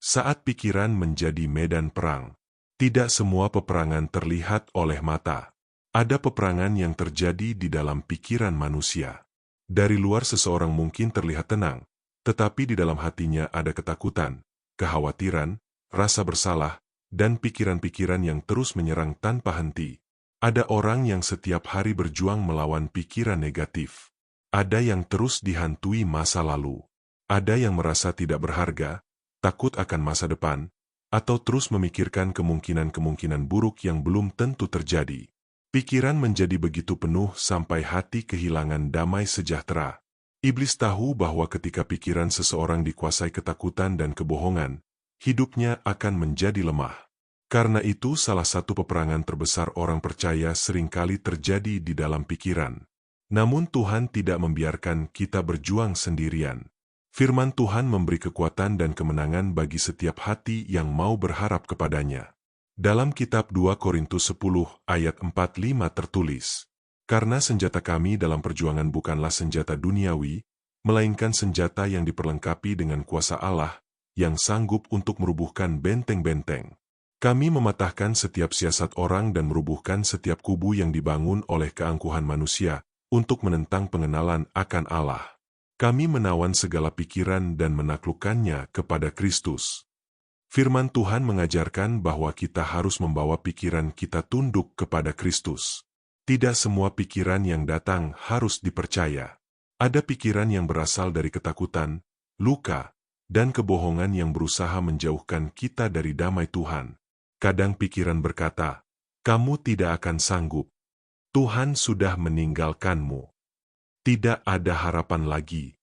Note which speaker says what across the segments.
Speaker 1: Saat pikiran menjadi medan perang, tidak semua peperangan terlihat oleh mata. Ada peperangan yang terjadi di dalam pikiran manusia. Dari luar seseorang mungkin terlihat tenang, tetapi di dalam hatinya ada ketakutan, kekhawatiran, rasa bersalah, dan pikiran-pikiran yang terus menyerang tanpa henti. Ada orang yang setiap hari berjuang melawan pikiran negatif. Ada yang terus dihantui masa lalu. Ada yang merasa tidak berharga, takut akan masa depan, atau terus memikirkan kemungkinan-kemungkinan buruk yang belum tentu terjadi. Pikiran menjadi begitu penuh sampai hati kehilangan damai sejahtera. Iblis tahu bahwa ketika pikiran seseorang dikuasai ketakutan dan kebohongan, hidupnya akan menjadi lemah. Karena itu salah satu peperangan terbesar orang percaya seringkali terjadi di dalam pikiran. Namun Tuhan tidak membiarkan kita berjuang sendirian. Firman Tuhan memberi kekuatan dan kemenangan bagi setiap hati yang mau berharap kepadanya. Dalam kitab 2 Korintus 10 ayat 4-5 tertulis, "Karena senjata kami dalam perjuangan bukanlah senjata duniawi, melainkan senjata yang diperlengkapi dengan kuasa Allah, yang sanggup untuk merubuhkan benteng-benteng. Kami mematahkan setiap siasat orang dan merubuhkan setiap kubu yang dibangun oleh keangkuhan manusia, untuk menentang pengenalan akan Allah. Kami menawan segala pikiran dan menaklukkannya kepada Kristus." Firman Tuhan mengajarkan bahwa kita harus membawa pikiran kita tunduk kepada Kristus. Tidak semua pikiran yang datang harus dipercaya. Ada pikiran yang berasal dari ketakutan, luka, dan kebohongan yang berusaha menjauhkan kita dari damai Tuhan. Kadang pikiran berkata, "Kamu tidak akan sanggup. Tuhan sudah meninggalkanmu. Tidak ada harapan lagi."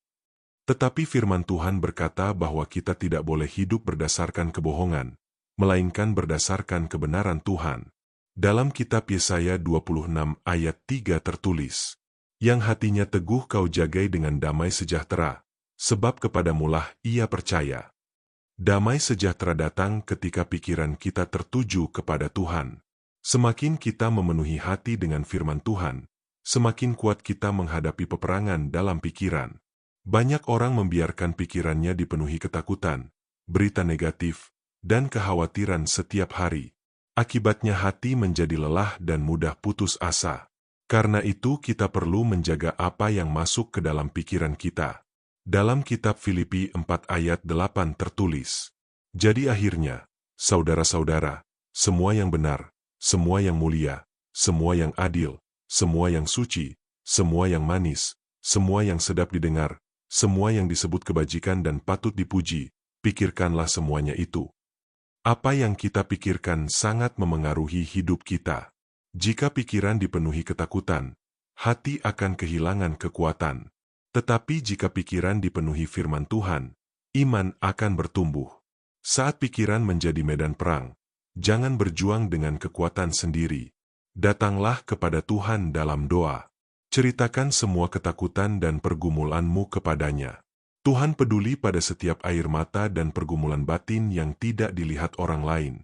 Speaker 1: Tetapi firman Tuhan berkata bahwa kita tidak boleh hidup berdasarkan kebohongan, melainkan berdasarkan kebenaran Tuhan. Dalam kitab Yesaya 26 ayat 3 tertulis, "Yang hatinya teguh kau jagai dengan damai sejahtera, sebab kepadamulah ia percaya." Damai sejahtera datang ketika pikiran kita tertuju kepada Tuhan. Semakin kita memenuhi hati dengan firman Tuhan, semakin kuat kita menghadapi peperangan dalam pikiran. Banyak orang membiarkan pikirannya dipenuhi ketakutan, berita negatif, dan kekhawatiran setiap hari. Akibatnya hati menjadi lelah dan mudah putus asa. Karena itu kita perlu menjaga apa yang masuk ke dalam pikiran kita. Dalam kitab Filipi 4 ayat 8 tertulis, "Jadi akhirnya, saudara-saudara, semua yang benar, semua yang mulia, semua yang adil, semua yang suci, semua yang manis, semua yang sedap didengar, semua yang disebut kebajikan dan patut dipuji, pikirkanlah semuanya itu." Apa yang kita pikirkan sangat memengaruhi hidup kita. Jika pikiran dipenuhi ketakutan, hati akan kehilangan kekuatan. Tetapi jika pikiran dipenuhi firman Tuhan, iman akan bertumbuh. Saat pikiran menjadi medan perang, jangan berjuang dengan kekuatan sendiri. Datanglah kepada Tuhan dalam doa. Ceritakan semua ketakutan dan pergumulanmu kepadanya. Tuhan peduli pada setiap air mata dan pergumulan batin yang tidak dilihat orang lain.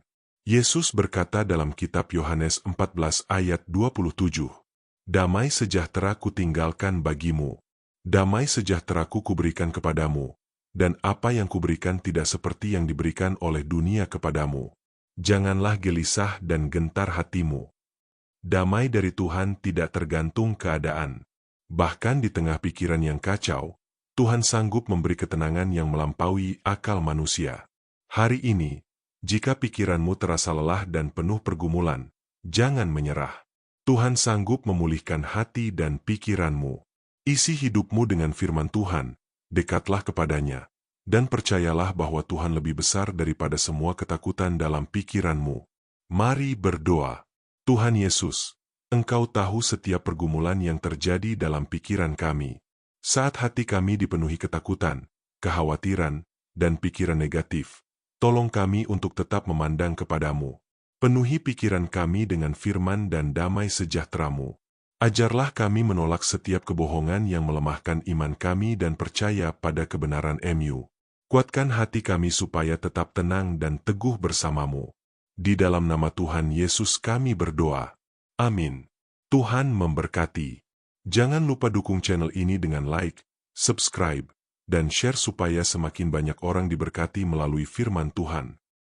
Speaker 1: Yesus berkata dalam kitab Yohanes 14 ayat 27, "Damai sejahtera kutinggalkan bagimu. Damai sejahteraku kuberikan kepadamu, dan apa yang kuberikan tidak seperti yang diberikan oleh dunia kepadamu. Janganlah gelisah dan gentar hatimu." Damai dari Tuhan tidak tergantung keadaan. Bahkan di tengah pikiran yang kacau, Tuhan sanggup memberi ketenangan yang melampaui akal manusia. Hari ini, jika pikiranmu terasa lelah dan penuh pergumulan, jangan menyerah. Tuhan sanggup memulihkan hati dan pikiranmu. Isi hidupmu dengan firman Tuhan, dekatlah kepadanya, dan percayalah bahwa Tuhan lebih besar daripada semua ketakutan dalam pikiranmu. Mari berdoa. Tuhan Yesus, Engkau tahu setiap pergumulan yang terjadi dalam pikiran kami. Saat hati kami dipenuhi ketakutan, kekhawatiran, dan pikiran negatif, tolong kami untuk tetap memandang kepadamu. Penuhi pikiran kami dengan firman dan damai sejahtera-Mu. Ajarlah kami menolak setiap kebohongan yang melemahkan iman kami dan percaya pada kebenaran M.U. Kuatkan hati kami supaya tetap tenang dan teguh bersama-Mu. Di dalam nama Tuhan Yesus kami berdoa. Amin. Tuhan memberkati. Jangan lupa dukung channel ini dengan like, subscribe, dan share supaya semakin banyak orang diberkati melalui firman Tuhan.